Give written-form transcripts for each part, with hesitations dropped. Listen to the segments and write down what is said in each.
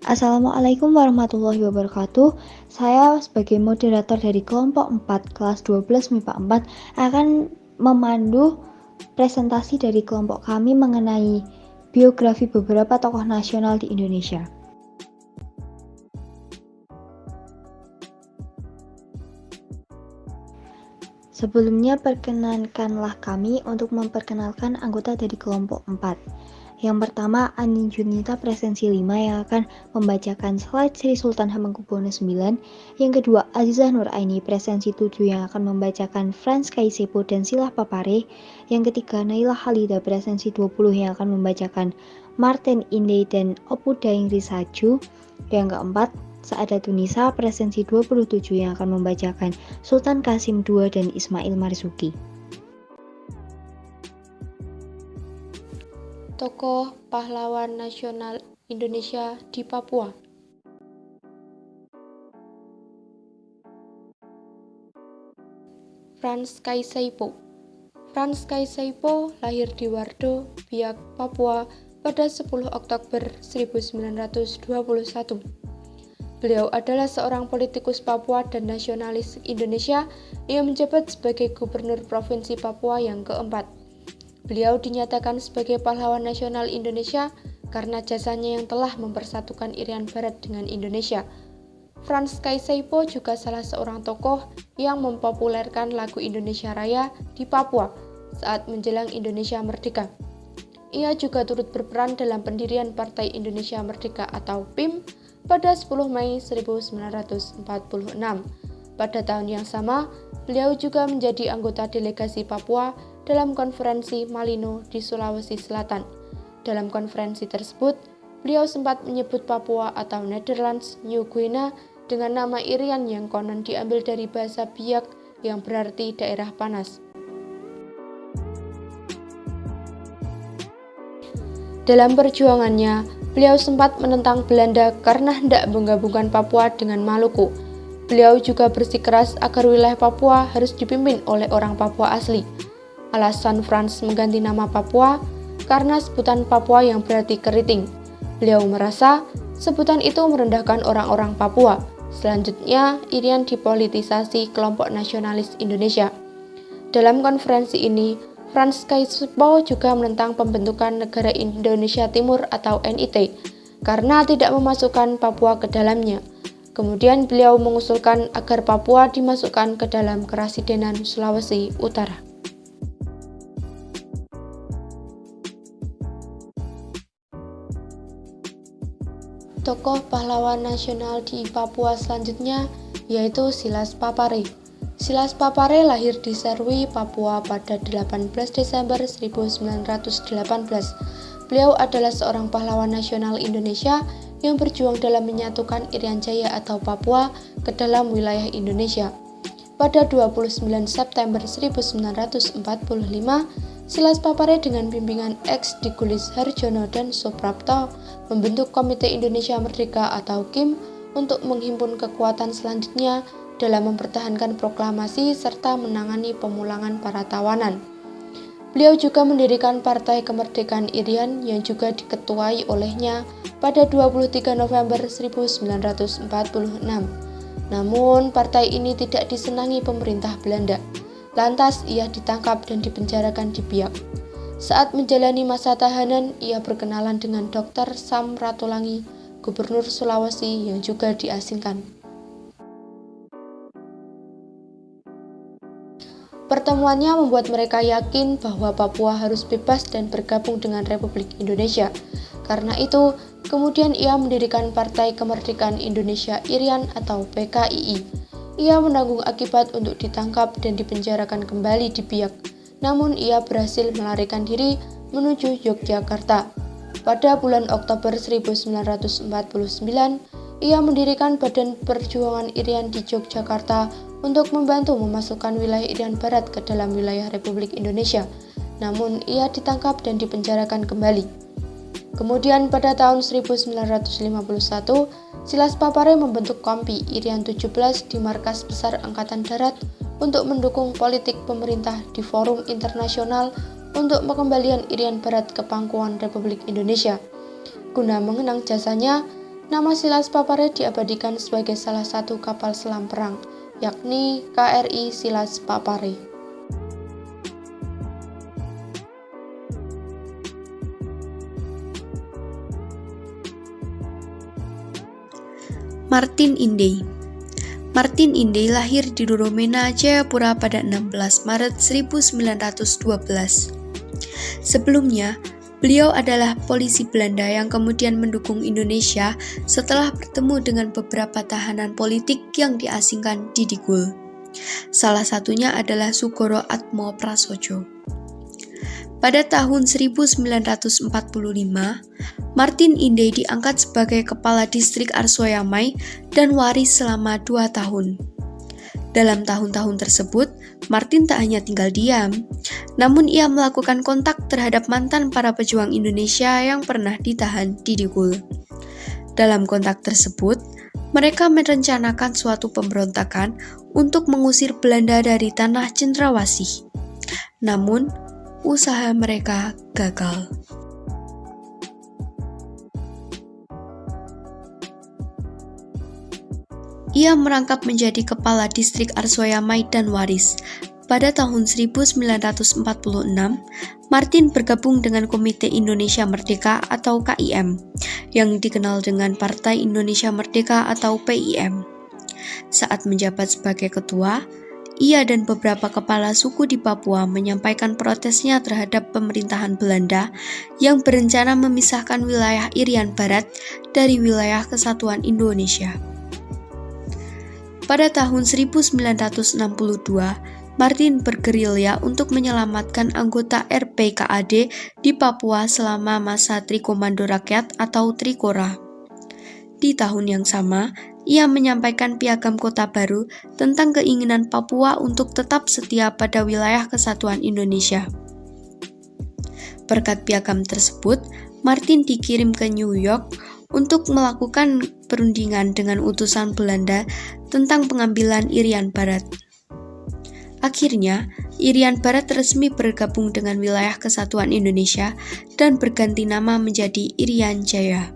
Assalamualaikum warahmatullahi wabarakatuh. Saya sebagai moderator dari kelompok 4 kelas 12 MIPA 4 akan memandu presentasi dari kelompok kami mengenai biografi beberapa tokoh nasional di Indonesia. Sebelumnya perkenankanlah kami untuk memperkenalkan anggota dari kelompok 4. Yang pertama, Ani Junita Presensi 5 yang akan membacakan slide Sri Sultan Hamengkubuwono IX. Yang kedua, Azizah Nuraini Presensi 7 yang akan membacakan Frans Kaisepo dan Silah Papare. Yang ketiga, Naila Halida Presensi 20 yang akan membacakan Martin Inde dan Opuda Ingrisaju. Yang keempat, Saadatun-Nisa Presensi 27 yang akan membacakan Sultan Kasim II dan Ismail Marzuki. Tokoh pahlawan nasional Indonesia di Papua. Frans Kaisepo. Frans Kaisepo lahir di Wardo, Biak, Papua pada 10 Oktober 1921. Beliau adalah seorang politikus Papua dan nasionalis Indonesia yang menjabat sebagai Gubernur Provinsi Papua yang keempat. Beliau dinyatakan sebagai pahlawan nasional Indonesia karena jasanya yang telah mempersatukan Irian Barat dengan Indonesia. Frans Kaisepo juga salah seorang tokoh yang mempopulerkan lagu Indonesia Raya di Papua saat menjelang Indonesia Merdeka. Ia juga turut berperan dalam pendirian Partai Indonesia Merdeka atau PIM pada 10 Mei 1946. Pada tahun yang sama, beliau juga menjadi anggota delegasi Papua dalam konferensi Malino di Sulawesi Selatan. Dalam konferensi tersebut, beliau sempat menyebut Papua atau Netherlands New Guinea dengan nama Irian yang konon diambil dari bahasa Biak yang berarti daerah panas. Dalam perjuangannya, beliau sempat menentang Belanda karena hendak menggabungkan Papua dengan Maluku. Beliau juga bersikeras agar wilayah Papua harus dipimpin oleh orang Papua asli. Alasan Frans mengganti nama Papua karena sebutan Papua yang berarti keriting. Beliau merasa sebutan itu merendahkan orang-orang Papua. Selanjutnya, Irian dipolitisasi kelompok nasionalis Indonesia. Dalam konferensi ini, Frans Kaisepo juga menentang pembentukan Negara Indonesia Timur atau NIT karena tidak memasukkan Papua ke dalamnya. Kemudian beliau mengusulkan agar Papua dimasukkan ke dalam Kerasidenan Sulawesi Utara. Tokoh pahlawan nasional di Papua selanjutnya yaitu Silas Papare. Silas Papare lahir di Serwi, Papua pada 18 Desember 1918. Beliau adalah seorang pahlawan nasional Indonesia yang berjuang dalam menyatukan Irian Jaya atau Papua ke dalam wilayah Indonesia. Pada 29 September 1945, Silas Papare dengan bimbingan ex-Digulis Harjono dan Suprapto membentuk Komite Indonesia Merdeka atau KIM untuk menghimpun kekuatan selanjutnya dalam mempertahankan proklamasi serta menangani pemulangan para tawanan. Beliau juga mendirikan Partai Kemerdekaan Irian yang juga diketuai olehnya pada 23 November 1946. Namun, partai ini tidak disenangi pemerintah Belanda. Lantas, ia ditangkap dan dipenjarakan di Biak. Saat menjalani masa tahanan, ia berkenalan dengan Dr. Sam Ratulangi, Gubernur Sulawesi yang juga diasingkan. Pertemuannya membuat mereka yakin bahwa Papua harus bebas dan bergabung dengan Republik Indonesia. Karena itu, kemudian ia mendirikan Partai Kemerdekaan Indonesia Irian atau PKII. Ia menanggung akibat untuk ditangkap dan dipenjarakan kembali di Biak. Namun ia berhasil melarikan diri menuju Yogyakarta. Pada bulan Oktober 1949, ia mendirikan Badan Perjuangan Irian di Yogyakarta untuk membantu memasukkan wilayah Irian Barat ke dalam wilayah Republik Indonesia. Namun ia ditangkap dan dipenjarakan kembali. Kemudian pada tahun 1951, Silas Papare membentuk Kompi Irian 17 di Markas Besar Angkatan Darat untuk mendukung politik pemerintah di forum internasional untuk pengembalian Irian Barat ke pangkuan Republik Indonesia. Guna mengenang jasanya, Nama Silas Papare diabadikan sebagai salah satu kapal selam perang, yakni KRI Silas Papare. Martin Inde. Martin Inde lahir di Doromena, Jayapura pada 16 Maret 1912. Sebelumnya, beliau adalah polisi Belanda yang kemudian mendukung Indonesia setelah bertemu dengan beberapa tahanan politik yang diasingkan di Digul. Salah satunya adalah Sugoro Atmo Prasojo. Pada tahun 1945, Martin Inde diangkat sebagai kepala distrik Arsoyamai dan waris selama 2 tahun. Dalam tahun-tahun tersebut, Martin tak hanya tinggal diam, namun ia melakukan kontak terhadap mantan para pejuang Indonesia yang pernah ditahan di Digul. Dalam kontak tersebut, mereka merencanakan suatu pemberontakan untuk mengusir Belanda dari tanah Cendrawasih. Namun, usaha mereka gagal. Ia merangkap menjadi kepala distrik Arsoyamai dan waris. Pada tahun 1946, Martin bergabung dengan Komite Indonesia Merdeka atau KIM, yang dikenal dengan Partai Indonesia Merdeka atau PIM. Saat menjabat sebagai ketua, ia dan beberapa kepala suku di Papua menyampaikan protesnya terhadap pemerintahan Belanda yang berencana memisahkan wilayah Irian Barat dari wilayah Kesatuan Indonesia. Pada tahun 1962, Martin bergerilya untuk menyelamatkan anggota RPKAD di Papua selama masa Trikomando Rakyat atau Trikora. Di tahun yang sama, ia menyampaikan piagam kota baru tentang keinginan Papua untuk tetap setia pada wilayah Kesatuan Indonesia. Berkat piagam tersebut, Martin dikirim ke New York untuk melakukan perundingan dengan utusan Belanda tentang pengambilan Irian Barat. Akhirnya, Irian Barat resmi bergabung dengan wilayah Kesatuan Indonesia dan berganti nama menjadi Irian Jaya.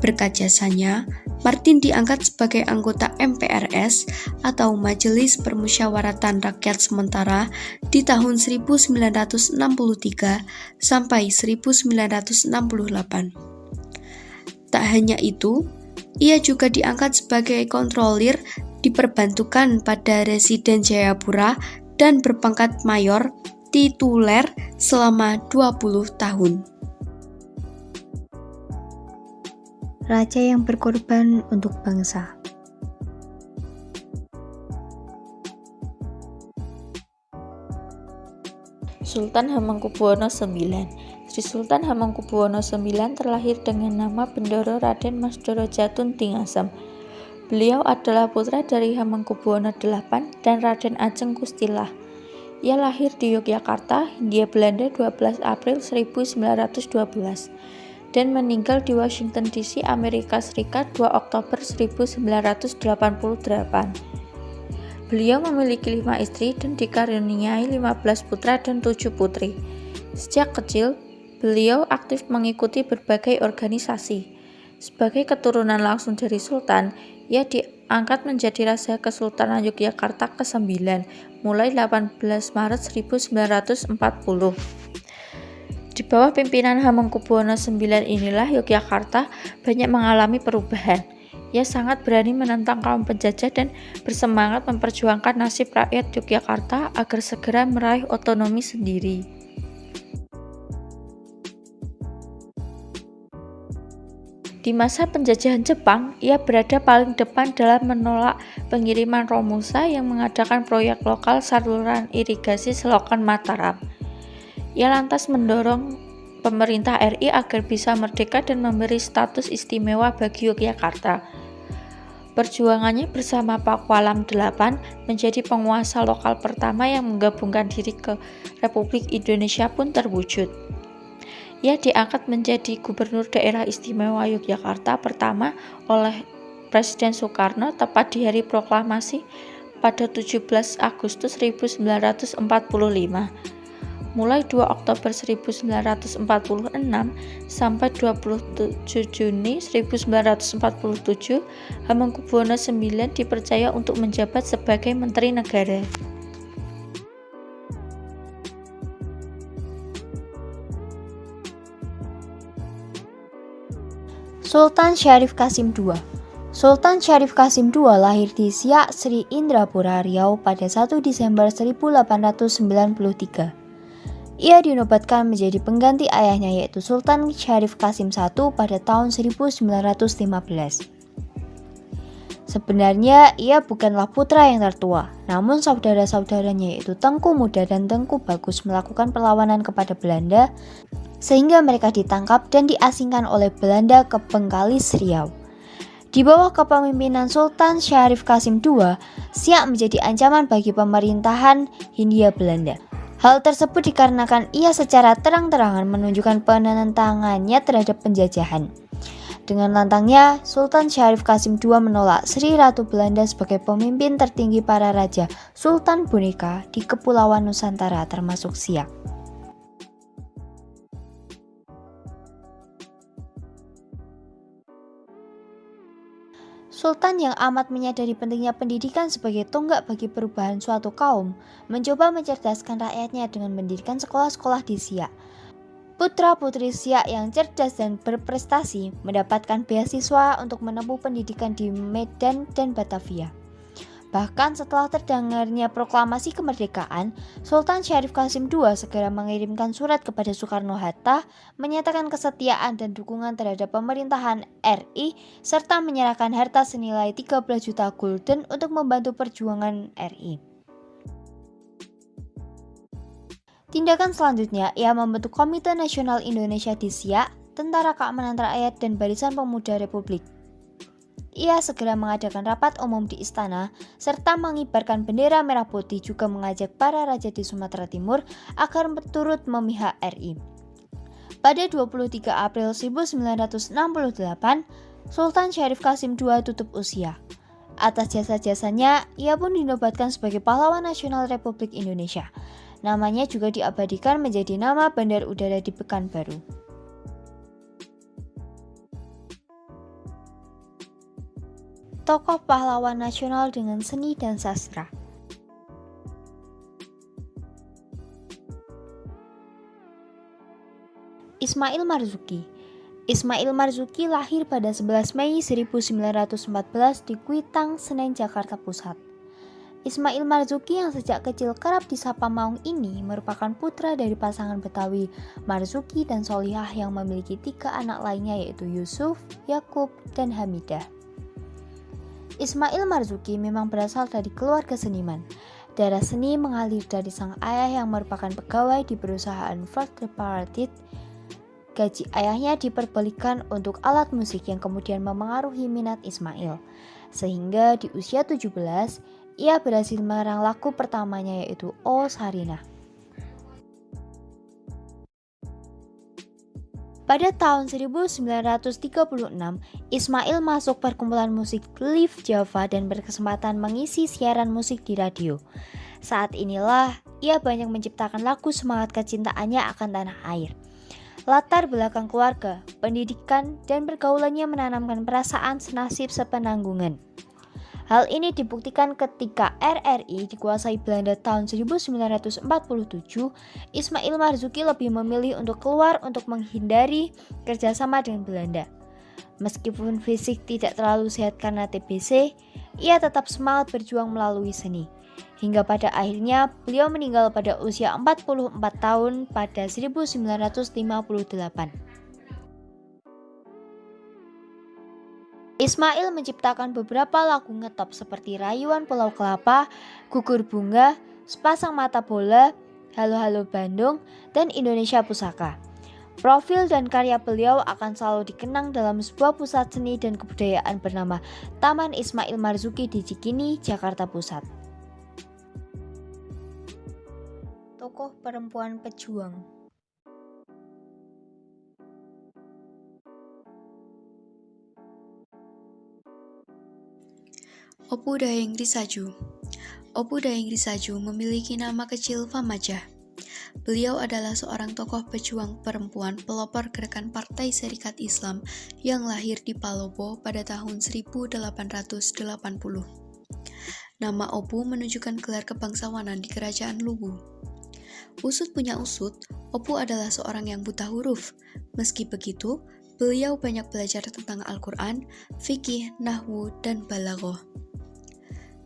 Berkat jasanya, Martin diangkat sebagai anggota MPRS atau Majelis Permusyawaratan Rakyat Sementara di tahun 1963 sampai 1968. Tak hanya itu, ia juga diangkat sebagai kontrolir diperbantukan pada Residen Jayapura dan berpangkat mayor tituler selama 20 tahun. Raja yang berkorban untuk bangsa. Sultan Hamengkubuwono IX. Sri Sultan Hamengkubuwono IX terlahir dengan nama Bendoro Raden Mas Doro Jatun Tingasem. Beliau adalah putra dari Hamengkubuwono VIII dan Raden Ajeng Kustilah. Ia lahir di Yogyakarta, Hindia Belanda 12 April 1912 dan meninggal di Washington DC, Amerika Serikat 2 Oktober 1988. Beliau memiliki 5 istri dan dikaruniai 15 putra dan 7 putri. Sejak kecil, beliau aktif mengikuti berbagai organisasi. Sebagai keturunan langsung dari Sultan, ia diangkat menjadi Raja Kesultanan Yogyakarta ke-9 mulai 18 Maret 1940. Di bawah pimpinan Hamengkubuwono IX inilah Yogyakarta banyak mengalami perubahan. Ia sangat berani menentang kaum penjajah dan bersemangat memperjuangkan nasib rakyat Yogyakarta agar segera meraih otonomi sendiri. Di masa penjajahan Jepang, ia berada paling depan dalam menolak pengiriman Romusa yang mengadakan proyek lokal saluran irigasi selokan Mataram. Ia lantas mendorong pemerintah RI agar bisa merdeka dan memberi status istimewa bagi Yogyakarta. Perjuangannya bersama Pakualam VIII menjadi penguasa lokal pertama yang menggabungkan diri ke Republik Indonesia pun terwujud. Ia diangkat menjadi Gubernur Daerah Istimewa Yogyakarta pertama oleh Presiden Soekarno tepat di hari proklamasi pada 17 Agustus 1945. mulai 2 Oktober 1946 sampai 27 Juni 1947, Hamengkubuwono IX dipercaya untuk menjabat sebagai Menteri Negara. Sultan Syarif Qasim II. Sultan Syarif Qasim II lahir di Siak Sri Indrapura, Riau pada 1 Desember 1893. Ia dinobatkan menjadi pengganti ayahnya yaitu Sultan Syarif Qasim I pada tahun 1915. Sebenarnya ia bukanlah putra yang tertua, namun saudara-saudaranya yaitu Tengku Muda dan Tengku Bagus melakukan perlawanan kepada Belanda sehingga mereka ditangkap dan diasingkan oleh Belanda ke Bengkalis, Riau. Di bawah kepemimpinan Sultan Syarif Qasim II, Siak menjadi ancaman bagi pemerintahan Hindia Belanda. Hal tersebut dikarenakan ia secara terang-terangan menunjukkan penentangannya terhadap penjajahan. Dengan lantangnya, Sultan Syarif Qasim II menolak Sri Ratu Belanda sebagai pemimpin tertinggi para raja Sultan Boneka di Kepulauan Nusantara termasuk Siak. Sultan yang amat menyadari pentingnya pendidikan sebagai tonggak bagi perubahan suatu kaum, mencoba mencerdaskan rakyatnya dengan mendirikan sekolah-sekolah di Siak. Putra-putri Siak yang cerdas dan berprestasi mendapatkan beasiswa untuk menempuh pendidikan di Medan dan Batavia. Bahkan setelah terdengarnya proklamasi kemerdekaan, Sultan Syarif Qasim II segera mengirimkan surat kepada Soekarno-Hatta menyatakan kesetiaan dan dukungan terhadap pemerintahan RI serta menyerahkan harta senilai 13 juta gulden untuk membantu perjuangan RI. Tindakan selanjutnya, ia membentuk Komite Nasional Indonesia di Siak, Tentara Keamanan Rakyat dan Barisan Pemuda Republik. Ia segera mengadakan rapat umum di istana, serta mengibarkan bendera merah putih juga mengajak para raja di Sumatera Timur agar turut memihak RI. Pada 23 April 1968, Sultan Syarif Qasim II tutup usia. Atas jasa-jasanya, ia pun dinobatkan sebagai pahlawan nasional Republik Indonesia. Namanya juga diabadikan menjadi nama bandar udara di Pekanbaru. Tokoh pahlawan nasional dengan seni dan sastra. Ismail Marzuki. Ismail Marzuki lahir pada 11 Mei 1914 di Kuitang, Senen, Jakarta Pusat. Ismail Marzuki yang sejak kecil kerap disapa Maung ini merupakan putra dari pasangan Betawi Marzuki dan Solihah yang memiliki 3 anak lainnya yaitu Yusuf, Yakub, dan Hamidah. Ismail Marzuki memang berasal dari keluarga seniman. Darah seni mengalir dari sang ayah yang merupakan pegawai di perusahaan Ford Tripartite. Gaji ayahnya diperbalikan untuk alat musik yang kemudian memengaruhi minat Ismail. Sehingga di usia 17, ia berhasil mengarang lagu pertamanya yaitu O Sarinah. Pada tahun 1936, Ismail masuk perkumpulan musik Live Java dan berkesempatan mengisi siaran musik di radio. Saat inilah ia banyak menciptakan lagu semangat kecintaannya akan tanah air. Latar belakang keluarga, pendidikan, dan pergaulannya menanamkan perasaan senasib sepenanggungan. Hal ini dibuktikan ketika RRI dikuasai Belanda tahun 1947, Ismail Marzuki lebih memilih untuk keluar untuk menghindari kerjasama dengan Belanda. Meskipun fisik tidak terlalu sehat karena TBC, ia tetap semangat berjuang melalui seni. Hingga pada akhirnya beliau meninggal pada usia 44 tahun pada 1958. Ismail menciptakan beberapa lagu ngetop seperti Rayuan Pulau Kelapa, Gugur Bunga, Sepasang Mata Bola, Halo Halo Bandung, dan Indonesia Pusaka. Profil dan karya beliau akan selalu dikenang dalam sebuah pusat seni dan kebudayaan bernama Taman Ismail Marzuki di Cikini, Jakarta Pusat. Tokoh perempuan pejuang. Opu Daeng Risaju. Opu Daeng Risaju memiliki nama kecil Famajah. Beliau adalah seorang tokoh pejuang perempuan pelopor gerakan Partai Serikat Islam yang lahir di Palopo pada tahun 1880. Nama Opu menunjukkan gelar kebangsawanan di Kerajaan Luwu. Usut punya usut, Opu adalah seorang yang buta huruf. Meski begitu, beliau banyak belajar tentang Al-Quran, fikih, nahwu, dan balaghah.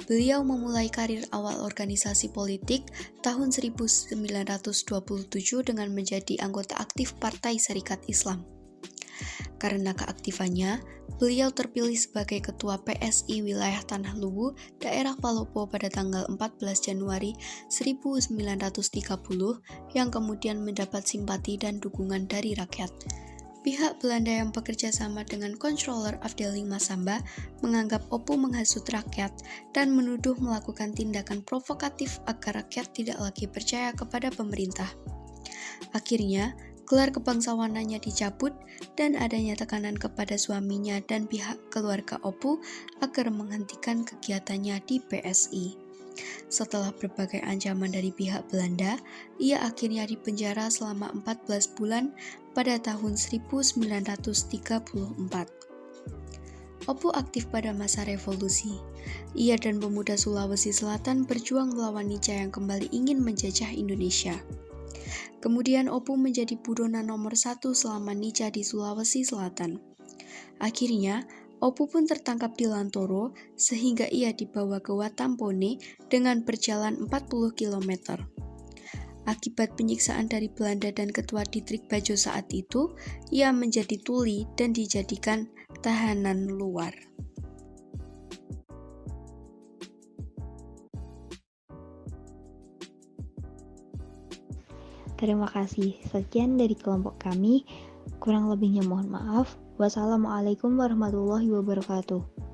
Beliau memulai karir awal organisasi politik tahun 1927 dengan menjadi anggota aktif Partai Serikat Islam. Karena keaktifannya, beliau terpilih sebagai Ketua PSI Wilayah Tanah Luwu, daerah Palopo pada tanggal 14 Januari 1930 yang kemudian mendapat simpati dan dukungan dari rakyat. Pihak Belanda yang bekerja sama dengan Controller Afdeling Masamba menganggap Opu menghasut rakyat dan menuduh melakukan tindakan provokatif agar rakyat tidak lagi percaya kepada pemerintah. Akhirnya, gelar kebangsawanannya dicabut dan adanya tekanan kepada suaminya dan pihak keluarga Opu agar menghentikan kegiatannya di PSI. Setelah berbagai ancaman dari pihak Belanda, ia akhirnya dipenjara selama 14 bulan pada tahun 1934. Opu aktif pada masa revolusi. Ia dan pemuda Sulawesi Selatan berjuang melawan Nica yang kembali ingin menjajah Indonesia. Kemudian Opu menjadi buronan nomor 1 selama Nica di Sulawesi Selatan. Akhirnya, Opu pun tertangkap di Lantoro sehingga ia dibawa ke Watampone dengan berjalan 40 km. Akibat penyiksaan dari Belanda dan Ketua Distrik Bajo saat itu, ia menjadi tuli dan dijadikan tahanan luar. Terima kasih. Sekian dari kelompok kami. Kurang lebihnya mohon maaf. Wassalamualaikum warahmatullahi wabarakatuh.